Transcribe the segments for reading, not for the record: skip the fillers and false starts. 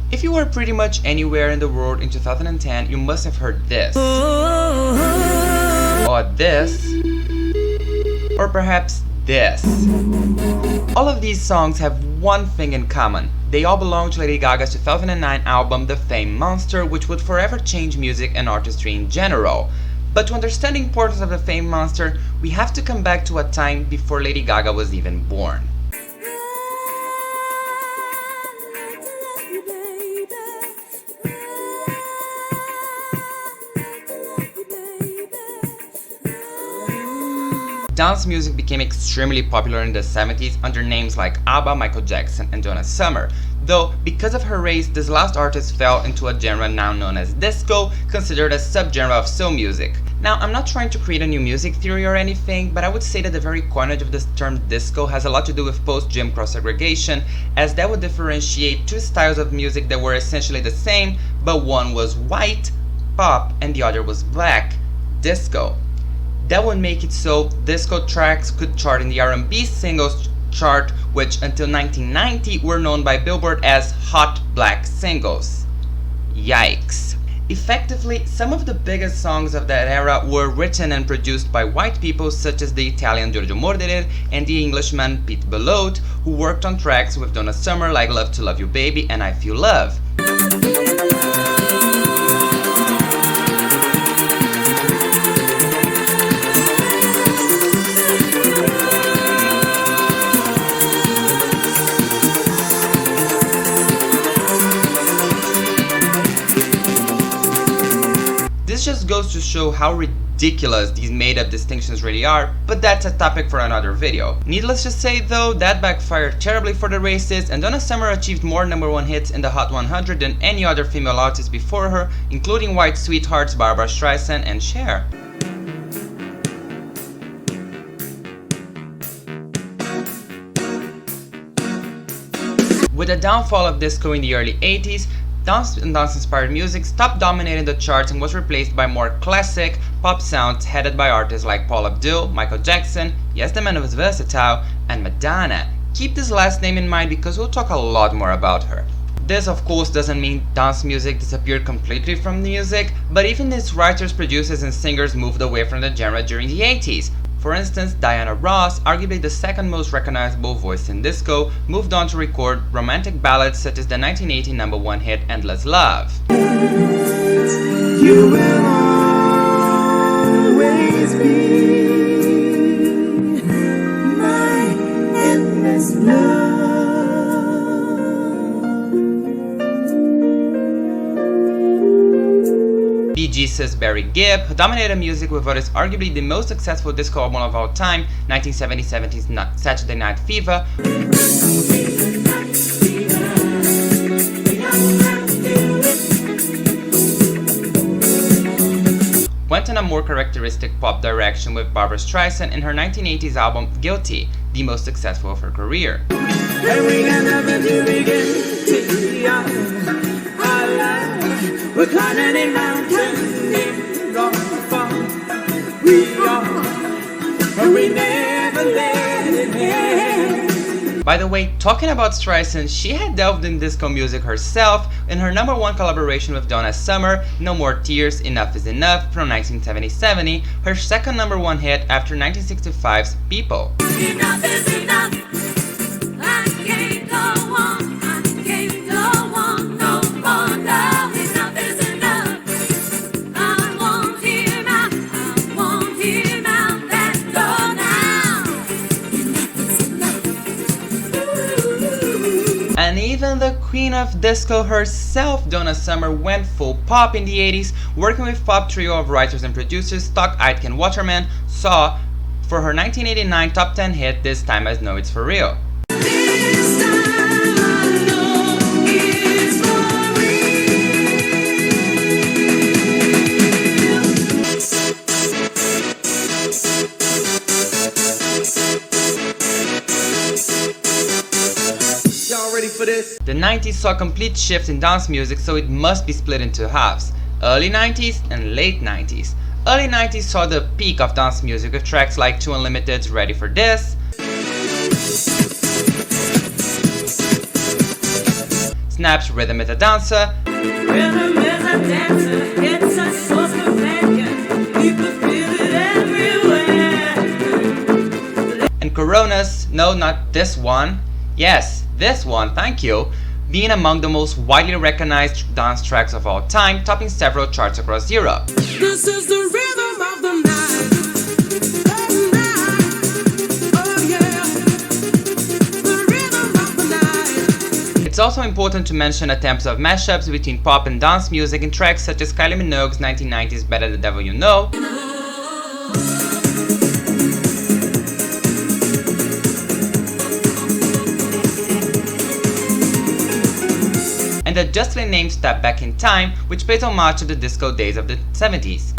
If you were pretty much anywhere in the world in 2010, you must have heard this, or this, or perhaps this. All of these songs have one thing in common. They all belong to Lady Gaga's 2009 album The Fame Monster, which would forever change music and artistry in general. But to understand the importance of The Fame Monster, we have to come back to a time before Lady Gaga was even born. Dance music became extremely popular in the 70s under names like ABBA, Michael Jackson, and Donna Summer. Though, because of her race, this last artist fell into a genre now known as disco, considered a subgenre of soul music. Now, I'm not trying to create a new music theory or anything, but I would say that the very coinage of this term disco has a lot to do with post-Jim Crow segregation, as that would differentiate two styles of music that were essentially the same, but one was white, pop, and the other was black, disco. That would make it so disco tracks could chart in the R&B singles chart, which until 1990 were known by Billboard as hot black singles. Yikes. Effectively, some of the biggest songs of that era were written and produced by white people such as the Italian Giorgio Moroder and the Englishman Pete Bellotte, who worked on tracks with Donna Summer like Love to Love You Baby and I Feel Love. This just goes to show how ridiculous these made-up distinctions really are, but that's a topic for another video. Needless to say though, that backfired terribly for the racists, and Donna Summer achieved more #1 hits in the Hot 100 than any other female artist before her, including white sweethearts Barbra Streisand and Cher. With the downfall of disco in the early 80s, dance and dance-inspired music stopped dominating the charts and was replaced by more classic pop sounds headed by artists like Paula Abdul, Michael Jackson, yes the man was versatile, and Madonna. Keep this last name in mind because we'll talk a lot more about her. This of course doesn't mean dance music disappeared completely from music, but even its writers, producers, and singers moved away from the genre during the 80s. For instance, Diana Ross, arguably the second most recognizable voice in disco, moved on to record romantic ballads such as the 1980 #1 hit Endless Love. You will always be my endless love. Bee Gees' Barry Gibb dominated music with what is arguably the most successful disco album of all time, 1977's Saturday Night Fever. Went in a more characteristic pop direction with Barbra Streisand in her 1980s album Guilty, the most successful of her career. We're climbing in mountains, and we never let it end. By the way, talking about Streisand, she had delved in disco music herself in her #1 collaboration with Donna Summer, No More Tears, Enough Is Enough from 1970, her second #1 hit after 1965's People. Enough is enough. I can't go on. I can't go on no more now. And even the queen of disco herself, Donna Summer, went full pop in the 80s, working with pop trio of writers and producers Stock Aitken Waterman, Saw, for her 1989 top 10 hit This Time I Know It's For Real. For this. The 90s saw a complete shift in dance music, so it must be split into halves. Early 90s and late 90s. Early 90s saw the peak of dance music with tracks like Two Unlimited's Ready For This, Snap's Rhythm is a Dancer, Rhythm is a dancer, it's a source companion. People feel it everywhere. and Corona's No Not This One, yes, this one, thank you, being among the most widely recognized dance tracks of all time, topping several charts across Europe. This is the rhythm of the night. Oh yeah, the rhythm of the night. It's also important to mention attempts of mashups between pop and dance music in tracks such as Kylie Minogue's 1990s Better the Devil You Know, and the justly named Step Back in Time, which pays homage to the disco days of the 70s.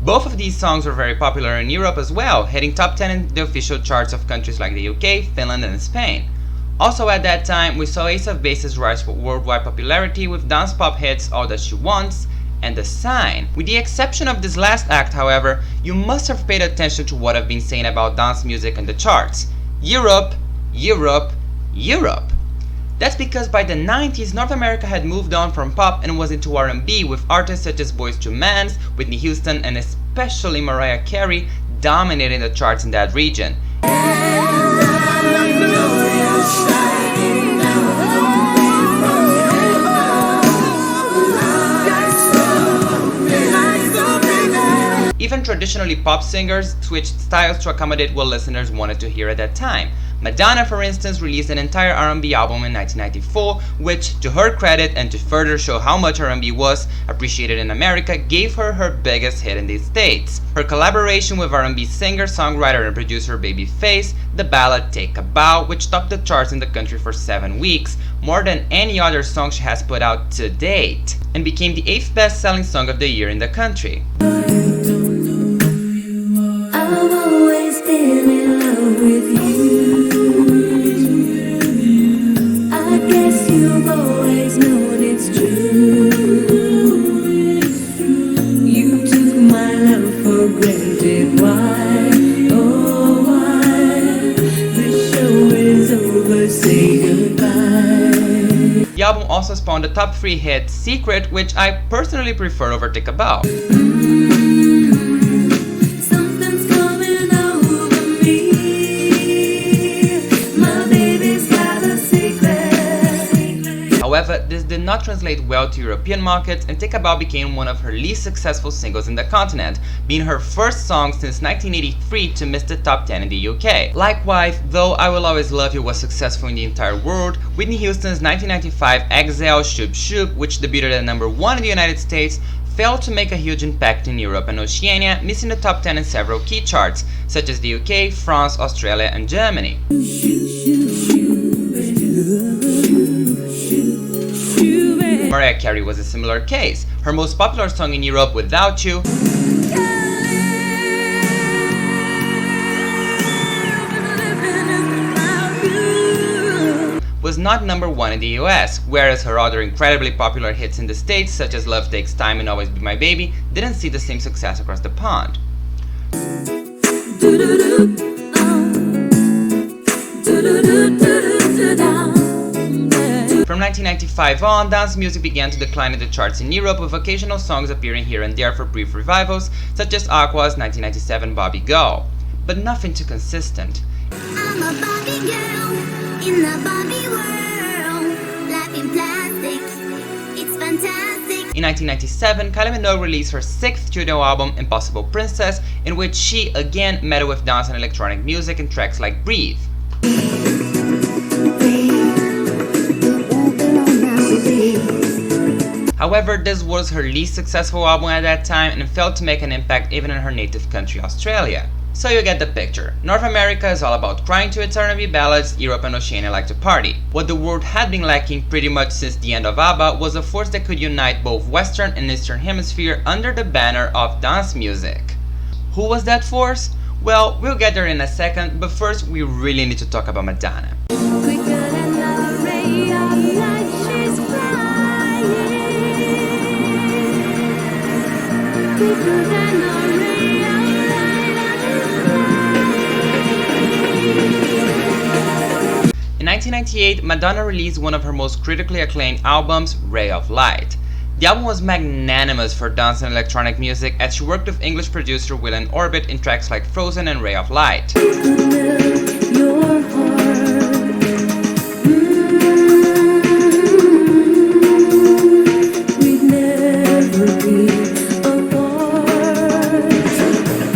Both of these songs were very popular in Europe as well, hitting top 10 in the official charts of countries like the UK, Finland and Spain. Also at that time, we saw Ace of Base's rise for worldwide popularity with dance pop hits All That She Wants and The Sign. With the exception of this last act, however, you must have paid attention to what I've been saying about dance music and the charts. Europe, Europe, Europe. That's because by the 90s, North America had moved on from pop and was into R&B with artists such as Boyz II Men, Whitney Houston and especially Mariah Carey dominating the charts in that region. Even traditionally pop singers switched styles to accommodate what listeners wanted to hear at that time. Madonna, for instance, released an entire R&B album in 1994, which, to her credit and to further show how much R&B was appreciated in America, gave her her biggest hit in the States. Her collaboration with R&B singer, songwriter and producer Babyface, the ballad Take a Bow, which topped the charts in the country for 7 weeks, more than any other song she has put out to date, and became the 8th best-selling song of the year in the country. I've always been in love with you. I guess you've always known it's true. You took my love for granted. Why? Oh, why? The show is over. Say goodbye. The album also spawned the top 3 hit Secret, which I personally prefer over Take a Bow. However, this did not translate well to European markets, and Take a Bow became one of her least successful singles in the continent, being her first song since 1983 to miss the top 10 in the UK. Likewise, though I Will Always Love You was successful in the entire world, Whitney Houston's 1995 Exhale Shoop Shoop, which debuted at number 1 in the United States, failed to make a huge impact in Europe and Oceania, missing the top 10 in several key charts, such as the UK, France, Australia and Germany. Mariah Carey was a similar case. Her most popular song in Europe, Without You, was not number 1 in the US, whereas her other incredibly popular hits in the States, such as Love Takes Time and Always Be My Baby, didn't see the same success across the pond. From 1995 on, dance music began to decline in the charts in Europe, with occasional songs appearing here and there for brief revivals, such as Aqua's 1997 Bobby Go, but nothing too consistent. I'm a Barbie girl in the Barbie world. Life in plastic, it's fantastic. In 1997, Kylie Minogue released her 6th studio album, Impossible Princess, in which she again meddled with dance and electronic music in tracks like Breathe. However, this was her least successful album at that time and failed to make an impact even in her native country, Australia. So you get the picture. North America is all about crying to its R&B ballads, Europe and Oceania like to party. What the world had been lacking pretty much since the end of ABBA was a force that could unite both Western and Eastern Hemisphere under the banner of dance music. Who was that force? Well, we'll get there in a second, but first we really need to talk about Madonna. Quicker than a ray. 1998, Madonna released one of her most critically acclaimed albums, Ray of Light. The album was magnanimous for dance and electronic music as she worked with English producer Will Orbit in tracks like Frozen and Ray of Light.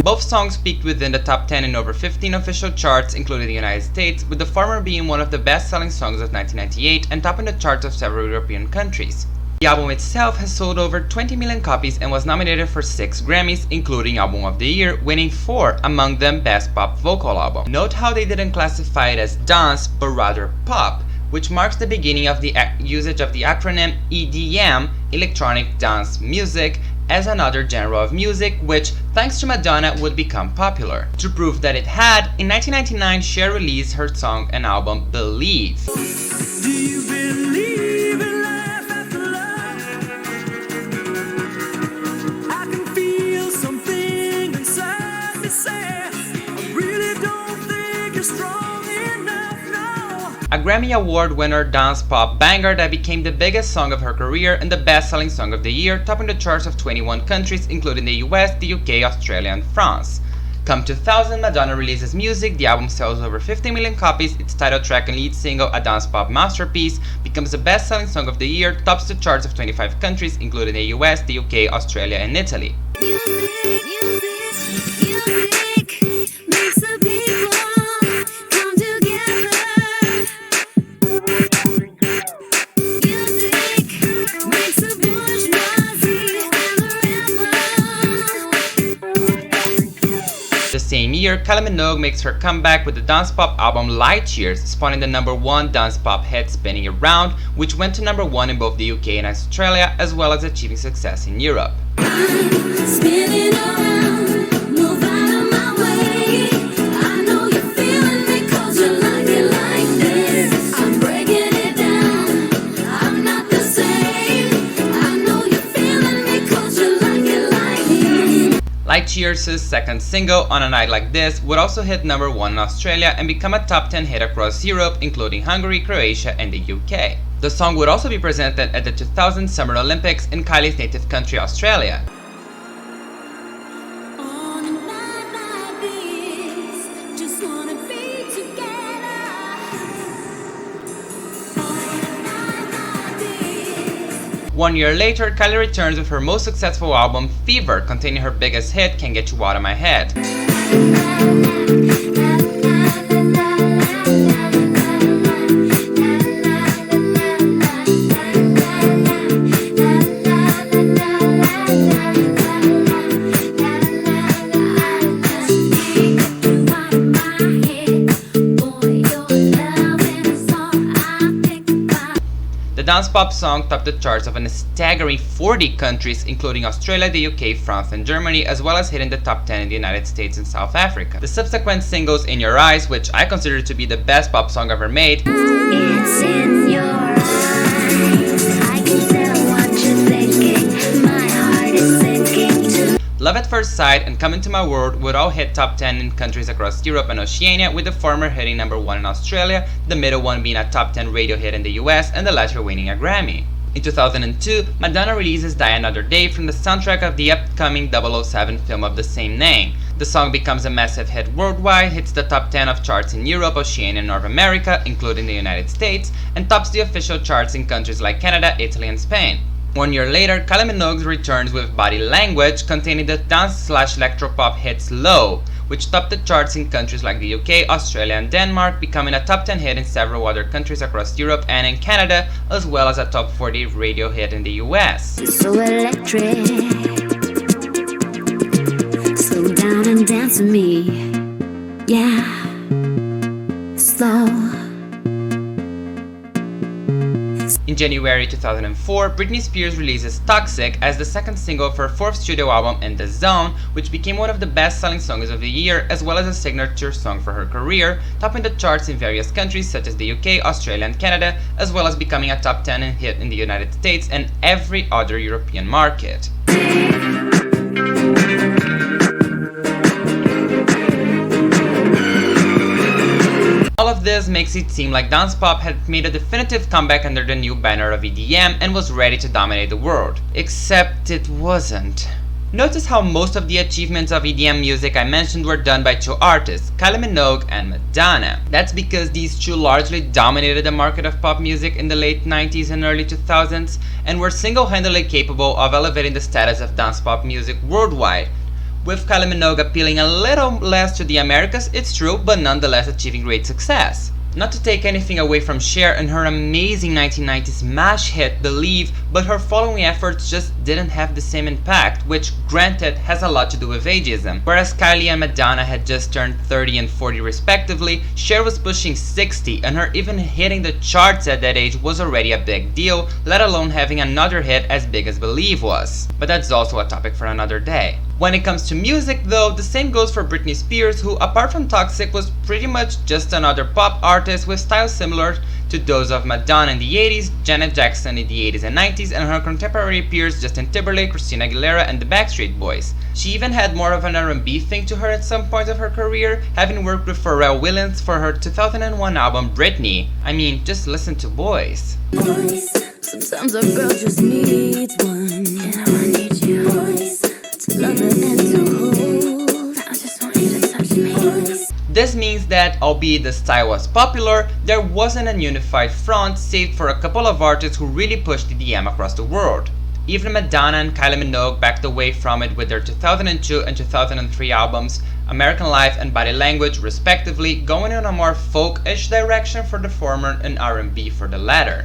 Both songs peaked within the top 10 in over 15 official charts, including the United States, with the former being one of the best-selling songs of 1998 and topping the charts of several European countries. The album itself has sold over 20 million copies and was nominated for 6 Grammys, including Album of the Year, winning 4, among them Best Pop Vocal Album. Note how they didn't classify it as dance, but rather pop, which marks the beginning of the usage of the acronym EDM, Electronic Dance Music, as another genre of music which, thanks to Madonna, would become popular. To prove that it had, in 1999 Cher released her song and album Believe. Do you believe in life after love? I can feel something inside me say, I really don't think you're strong enough, no. A Grammy Award winner dance pop banger that became the biggest song of her career and the best-selling song of the year, topping the charts of 21 countries including the US, the UK, Australia and France. Come 2000, Madonna releases Music, the album sells over 50 million copies, its title track and lead single, a dance pop masterpiece, becomes the best-selling song of the year, tops the charts of 25 countries including the US, the UK, Australia and Italy. The same year, Kylie Minogue makes her comeback with the dance pop album Light Years, spawning the #1 dance pop hit Spinning Around, which went to #1 in both the UK and Australia, as well as achieving success in Europe. Spinning around, move out of my way. I know you're feeling me 'cause you like it like this. I'm breaking it down, I'm not the same. I know you're feeling me 'cause you like it like this. Light Years' second single, On a Night Like This, would also hit #1 in Australia and become a top 10 hit across Europe, including Hungary, Croatia and the UK. The song would also be presented at the 2000 Summer Olympics in Kylie's native country, Australia. On a night like this, just wanna be together. On a night like this. 1 year later, Kylie returns with her most successful album, Fever, containing her biggest hit, Can't Get You Out of My Head. The dance pop song topped the charts of a staggering 40 countries, including Australia, the UK, France and Germany, as well as hitting the top 10 in the United States and South Africa. The subsequent singles In Your Eyes, which I consider to be the best pop song ever made, It's in your eyes. I can tell what you're thinking. My heart is sinking too. Love at First Sight and Come Into My World would all hit top 10 in countries across Europe and Oceania, with the former hitting #1 in Australia, the middle one being a top 10 radio hit in the US, and the latter winning a Grammy. In 2002, Madonna releases Die Another Day from the soundtrack of the upcoming 007 film of the same name. The song becomes a massive hit worldwide, hits the top 10 of charts in Europe, Oceania and North America, including the United States, and tops the official charts in countries like Canada, Italy and Spain. 1 year later, Kylie Minogue returns with Body Language, containing the dance/electropop hit Slow, which topped the charts in countries like the UK, Australia and Denmark, becoming a top 10 hit in several other countries across Europe and in Canada, as well as a top 40 radio hit in the US. So electric. Slow down and dance with me. Yeah. Slow. In January 2004, Britney Spears releases Toxic as the second single of her fourth studio album In The Zone, which became one of the best-selling songs of the year, as well as a signature song for her career, topping the charts in various countries such as the UK, Australia and Canada, as well as becoming a top 10 hit in the United States and every other European market. All of of this makes it seem like dance pop had made a definitive comeback under the new banner of EDM and was ready to dominate the world. Except it wasn't. Notice how most of the achievements of EDM music I mentioned were done by two artists, Kylie Minogue and Madonna. That's because these two largely dominated the market of pop music in the late 90s and early 2000s and were single-handedly capable of elevating the status of dance pop music worldwide. With Kylie Minogue appealing a little less to the Americas, it's true, but nonetheless achieving great success. Not to take anything away from Cher and her amazing 1990s mash hit Believe, but her following efforts just didn't have the same impact, which granted has a lot to do with ageism. Whereas Kylie and Madonna had just turned 30 and 40 respectively, Cher was pushing 60 and her even hitting the charts at that age was already a big deal, let alone having another hit as big as Believe was. But that's also a topic for another day. When it comes to music though, the same goes for Britney Spears, who apart from Toxic was pretty much just another pop artist with styles similar to those of Madonna in the 80s, Janet Jackson in the 80s and 90s, and her contemporary peers Justin Timberlake, Christina Aguilera, and the Backstreet Boys. She even had more of an R&B thing to her at some point of her career, having worked with Pharrell Williams for her 2001 album Britney. I mean, just listen to Boys. Boys, sometimes a girl just needs one. And I need you. Boys, to love her and to hold. I just want you to touch me. Boys. This means that, albeit the style was popular, there wasn't a unified front save for a couple of artists who really pushed EDM across the world. Even Madonna and Kylie Minogue backed away from it with their 2002 and 2003 albums, American Life and Body Language respectively, going in a more folk-ish direction for the former and R&B for the latter.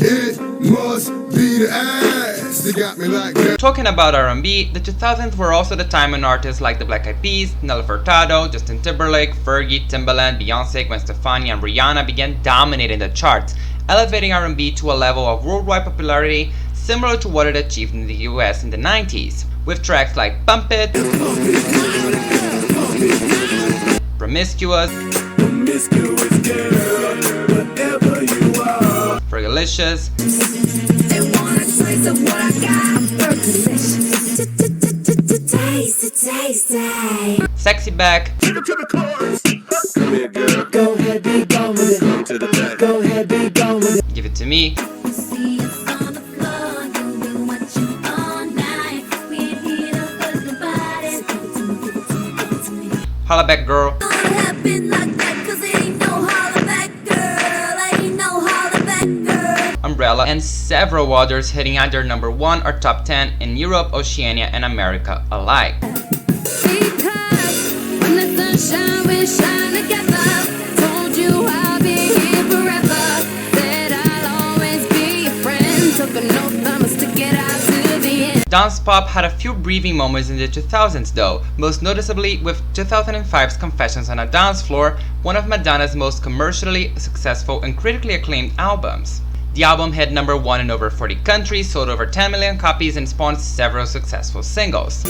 It must be the ass that got me like that. Talking about R&B, the 2000s were also the time when artists like the Black Eyed Peas, Nelly Furtado, Justin Timberlake, Fergie, Timbaland, Beyonce, Gwen Stefani, and Rihanna began dominating the charts, elevating R&B to a level of worldwide popularity similar to what it achieved in the US in the 90s, with tracks like Pump It, Promiscuous, Fergalicious, They want a taste of what I got. I'm delicious. Taste. Sexy Back, Take it to the chorus. Come here, girl. Go ahead, be gone with it. Come to the back. Go ahead, be gone with it. Give It To Me, See us on the floor, doing what you all night. We ain't here to hurt nobody. Give it to me. Holla Back Girl, Don't happen like that, 'cause it ain't no holler back girl. Ain't no holler back girl. Umbrella, and several others hitting either number 1 or top 10 in Europe, Oceania, and America alike. Because when the sunshine we shine together. Told you I'll be here forever. Said I'll always be your friend. Took an oath, I'ma stick it out to the end. Dance pop had a few breathing moments in the 2000s though, most noticeably with 2005's Confessions on a Dance Floor, one of Madonna's most commercially successful and critically acclaimed albums. The album hit number 1 in over 40 countries, sold over 10 million copies, and spawned several successful singles.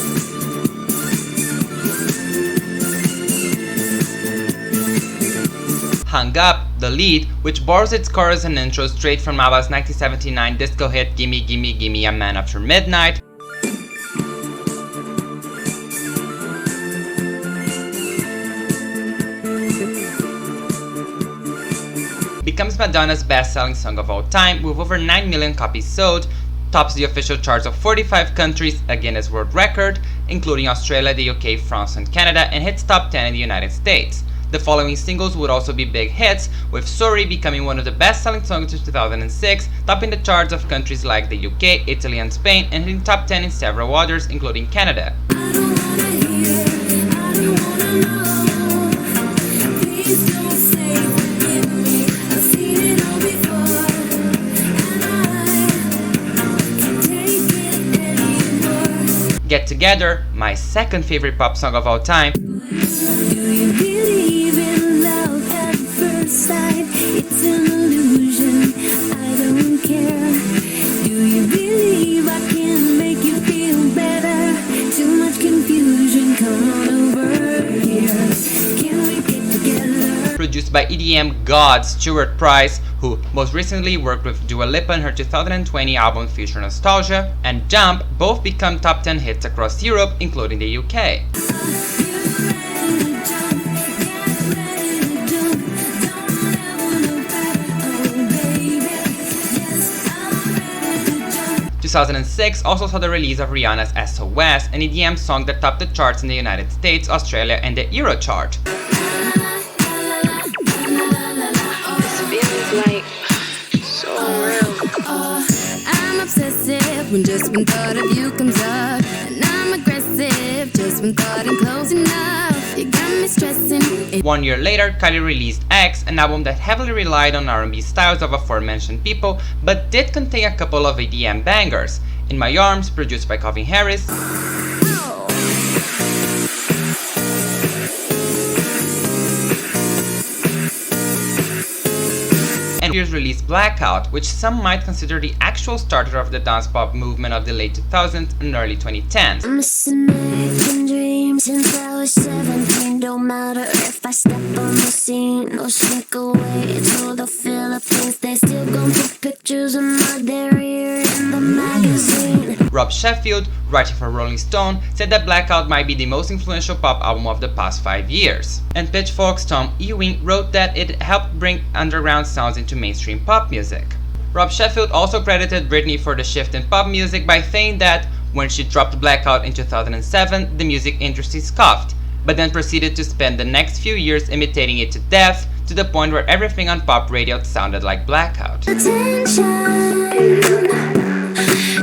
Hung Up, the lead, which borrows its chorus and intro straight from ABBA's 1979 disco hit Gimme Gimme Gimme a Man After Midnight, becomes Madonna's best-selling song of all time with over 9 million copies sold, tops the official charts of 45 countries, a Guinness World Record, including Australia, the UK, France, and Canada, and hits top 10 in the United States. The following singles would also be big hits, with Sorry becoming one of the best-selling songs of 2006, topping the charts of countries like the UK, Italy, and Spain, and hitting top 10 in several others, including Canada. I don't wanna hear it, I don't wanna know. Please don't say forgive me. I've seen it all before, and I can't take it anymore. Get Together, my second favorite pop song of all time, Do you believe in love at first sight? It's an illusion, I don't care. Do you believe I can make you feel better? Too much confusion, come on over here. Can we get together? produced by by EDM god Stuart Price, who most recently worked with Dua Lipa in her 2020 album Future Nostalgia, and Jump both become top 10 hits across Europe, including the UK. 2006 also saw the release of Rihanna's SOS, an EDM song that topped the charts in the United States, Australia, and the Eurochart. This feels like so real. I'm obsessive when just one thought of you comes up, and I'm aggressive just when thought ain't close enough. You got me stressing. 1 year later, Kylie released X, an album that heavily relied on R&B styles of aforementioned people, but did contain a couple of EDM bangers. In My Arms, produced by Calvin Harris, and years released Blackout, which some might consider the actual starter of the dance pop movement of the late 2000s and early 2010s. I'm missing American dreams since I was 17. Don't matter if I step on the scene, no sneak away to the Philippines. They still gon' put pictures of my derriere in the magazine. Rob Sheffield, writing for Rolling Stone, said that Blackout might be the most influential pop album of the past 5 years. And Pitchfork's Tom Ewing wrote that it helped bring underground sounds into mainstream pop music. Rob Sheffield also credited Britney for the shift in pop music by saying that when she dropped Blackout in 2007, the music industry scoffed, but then proceeded to spend the next few years imitating it to death, to the point where everything on pop radio sounded like Blackout. Attention,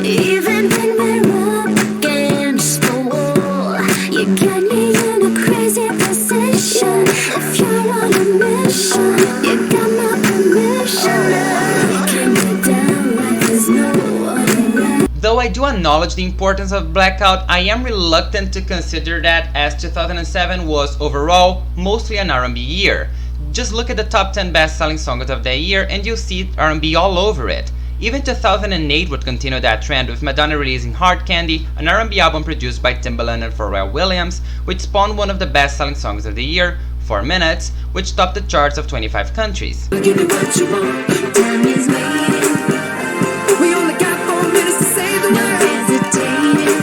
even when we're up against the wall, you got me in a crazy position. If you're on a mission, you got my permission. You can get down like there's no other way. Though I do acknowledge the importance of Blackout, I am reluctant to consider that, as 2007 was overall mostly an R&B year. Just look at the top 10 best-selling songs of that year and you'll see R&B all over it. Even 2008 would continue that trend, with Madonna releasing Hard Candy, an R&B album produced by Timbaland and Pharrell Williams, which spawned one of the best-selling songs of the year, 4 Minutes, which topped the charts of 25 countries. Give me what you want. Time is waiting, We only got 4 minutes to say the no word. hesitating.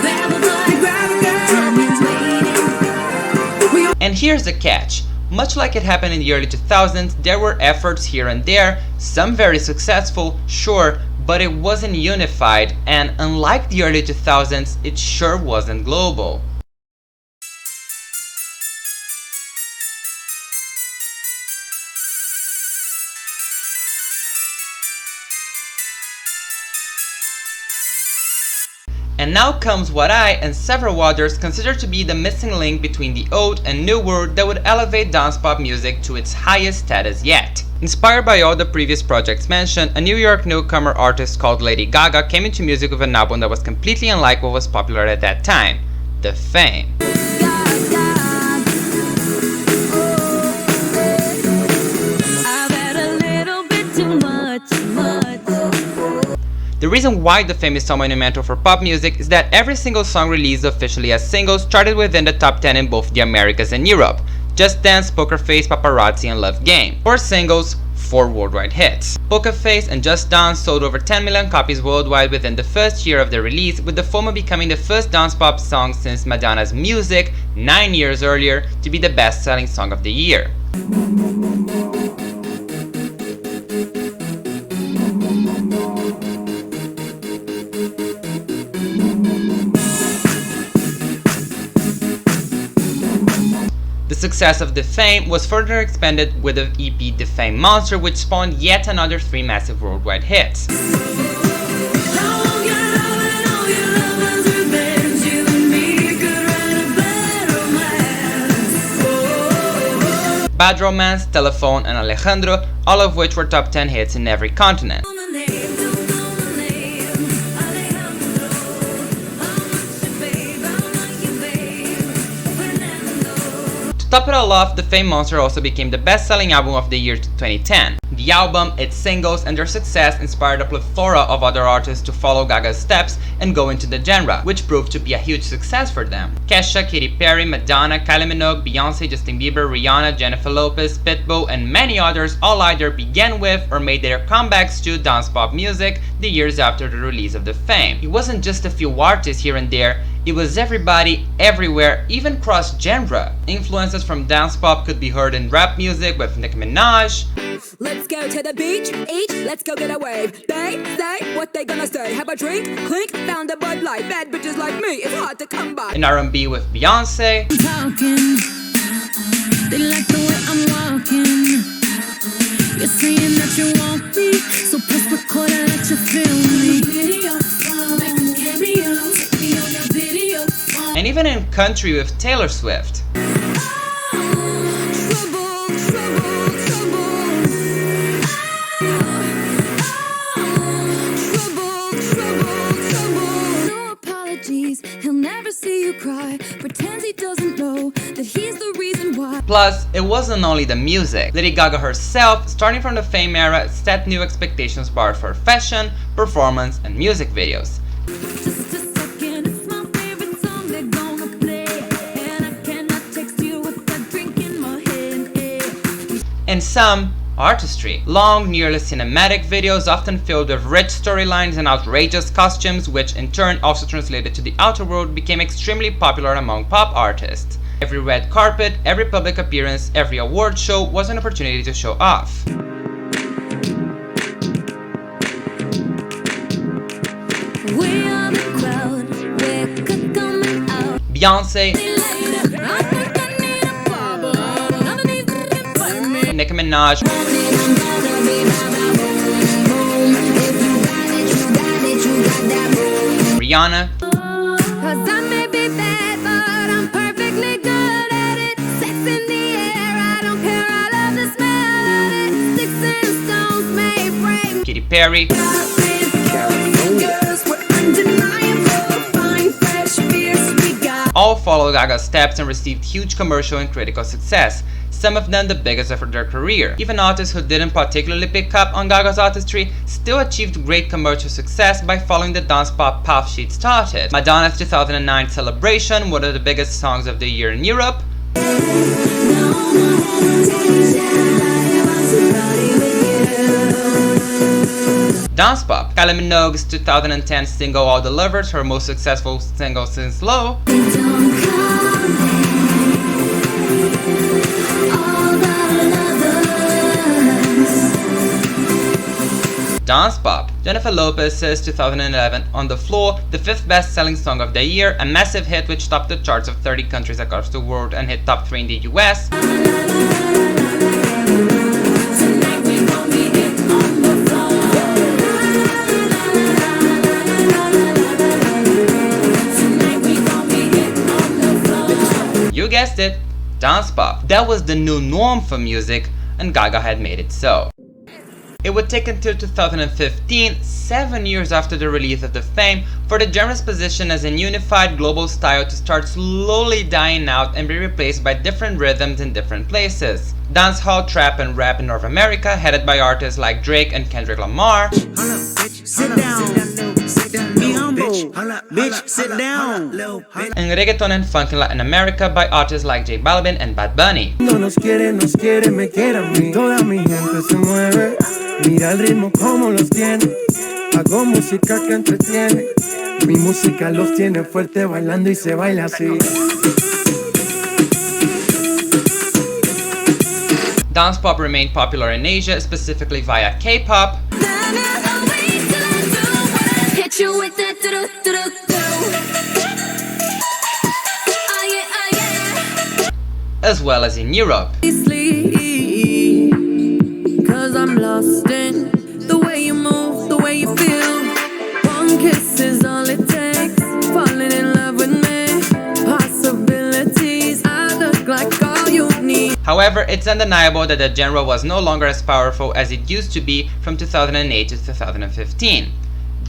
Grab a boy, Grab a girl. time is waiting. And here's the catch. Much like it happened in the early 2000s, there were efforts here and there, some very successful, sure, but it wasn't unified, and unlike the early 2000s, it sure wasn't global. And now comes what I and several others consider to be the missing link between the old and new world that would elevate dance pop music to its highest status yet. Inspired by all the previous projects mentioned, a New York newcomer artist called Lady Gaga came into music with an album that was completely unlike what was popular at that time, The Fame. I've had a little bit too much. The reason why The Fame is so monumental for pop music is that every single song released officially as singles charted within the top 10 in both the Americas and Europe. Just Dance, Poker Face, Paparazzi, and Love Game. 4 singles, 4 worldwide hits. Poker Face and Just Dance sold over 10 million copies worldwide within the first year of their release, with the former becoming the first dance pop song since Madonna's Music 9 years earlier to be the best-selling song of the year. The success of The Fame was further expanded with the EP The Fame Monster, which spawned yet another 3 massive worldwide hits. How long you loving all your lovers revenge? You and me could write a bad romance. Bad Romance, Telephone, and Alejandro, all of which were top 10 hits in every continent. Don't know my name, don't know my name. Alejandro, how much you babe, how much you babe. Fernando. To top it all off, The Fame Monster also became the best-selling album of the year 2010. The album, its singles, and their success inspired a plethora of other artists to follow Gaga's steps and go into the genre, which proved to be a huge success for them. Kesha, Katy Perry, Madonna, Kylie Minogue, Beyonce, Justin Bieber, Rihanna, Jennifer Lopez, Pitbull, and many others all either began with or made their comebacks to dance pop music the years after the release of The Fame. It wasn't just a few artists here and there, it was everybody, everywhere, even cross-genre. Influences from dance pop could be heard in rap music with Nicki Minaj. Let's go to the beach, eat, let's go get a wave. They say what they gonna say. Have a drink, clink, found a Bud Light. Bad bitches like me, it's hard to come by. In R&B with Beyonce. Talking, they like the way I'm walking. You're saying that you want me, so press record and let you feel me. Video, make a cameo, take me on your video. And even in country with Taylor Swift. He'll never see you cry, pretends he doesn't know that he's the reason why. Plus, it wasn't only the music. Lady Gaga herself, starting from the Fame era, set new expectations bar for fashion, performance, and music videos. Just a second, it's my favorite song they're gonna play, and I cannot text you with a drink in my hand. And some artistry. Long, nearly cinematic videos often filled with rich storylines and outrageous costumes, which in turn also translated to the outer world, became extremely popular among pop artists. Every red carpet, every public appearance, every award show was an opportunity to show off. We are the crowd, we're coming out. Beyonce, I think I need a bubble, underneath the find me. Nicki Minaj, Rihanna, Cause I may be bad, but I'm perfectly good at it. Sex in the air, I don't care, I love the smell of it. Sticks and stones may break. Katy Perry, Girls were undeniable, fine, fresh, fierce, we got. all followed Gaga's steps and received huge commercial and critical success, some of them the biggest of their career. Even artists who didn't particularly pick up on Gaga's artistry still achieved great commercial success by following the dance pop path she'd started. Madonna's 2009 Celebration, one of the biggest songs of the year in Europe. Dance pop. Kylie Minogue's 2010 single All the Lovers, her most successful single since Low. Dance pop. Jennifer Lopez's 2011 On the Floor, the 5th best-selling song of the year, a massive hit which topped the charts of 30 countries across the world and hit top 3 in the US. You guessed it, dance pop. That was the new norm for music, and Gaga had made it so. It would take until 2015, 7 years after the release of The Fame, for the genre's position as a unified global style to start slowly dying out and be replaced by different rhythms in different places. Dancehall, trap, and rap in North America, headed by artists like Drake and Kendrick Lamar. Sit down, be humble, bitch, sit down. And reggaeton and funk in Latin America by artists like J Balvin and Bad Bunny. No nos quiere, me quiere a mí. Toda mi gente se mueve. Mira el ritmo como los tiene. Hago música que entretiene. Mi música los tiene fuerte bailando y se baila así. Dance pop remained popular in Asia, specifically via K-pop, Hit you with that do-do-do-do. Oh yeah, oh yeah. as well as in Europe. Sleep, cause I'm lost in the way you move, the way you feel. One kiss is all it takes, falling in love with me. Possibilities, I look like all you need. However, it's undeniable that the genre was no longer as powerful as it used to be from 2008 to 2015.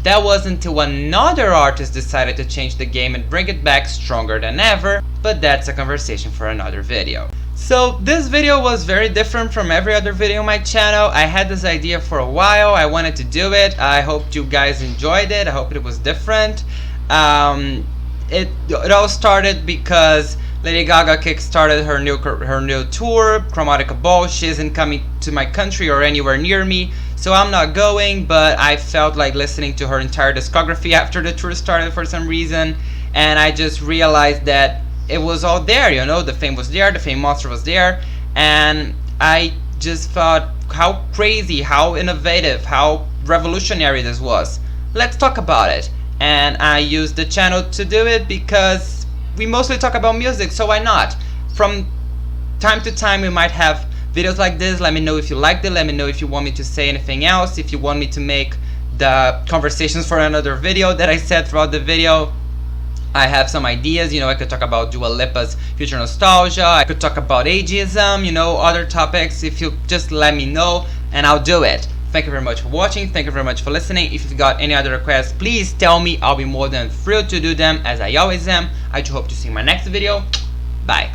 That was until another artist decided to change the game and bring it back stronger than ever, but that's a conversation for another video. So this video was very different from every other video on my channel. I had this idea for a while. I wanted to do it. I hope you guys enjoyed it. I hope it was different. It all started because Lady Gaga kickstarted her new tour, Chromatica Ball. She isn't coming to my country or anywhere near me, so I'm not going, but I felt like listening to her entire discography after the tour started for some reason, and I just realized that it was all there, you know, the fame was there, the fame monster was there, and I just thought how crazy, how innovative, how revolutionary this was. Let's talk about it. And I used the channel to do it because we mostly talk about music, so why not? From time to time we might have videos like this. Let me know if you liked it, let me know if you want me to say anything else, if you want me to make the conversations for another video that I said throughout the video. I have some ideas, you know, I could talk about Dua Lipa's Future Nostalgia, I could talk about ageism, you know, other topics. If you just let me know and I'll do it. Thank you very much for watching, thank you very much for listening. If you've got any other requests, please tell me, I'll be more than thrilled to do them, as I always am. I do hope to see you in my next video. Bye.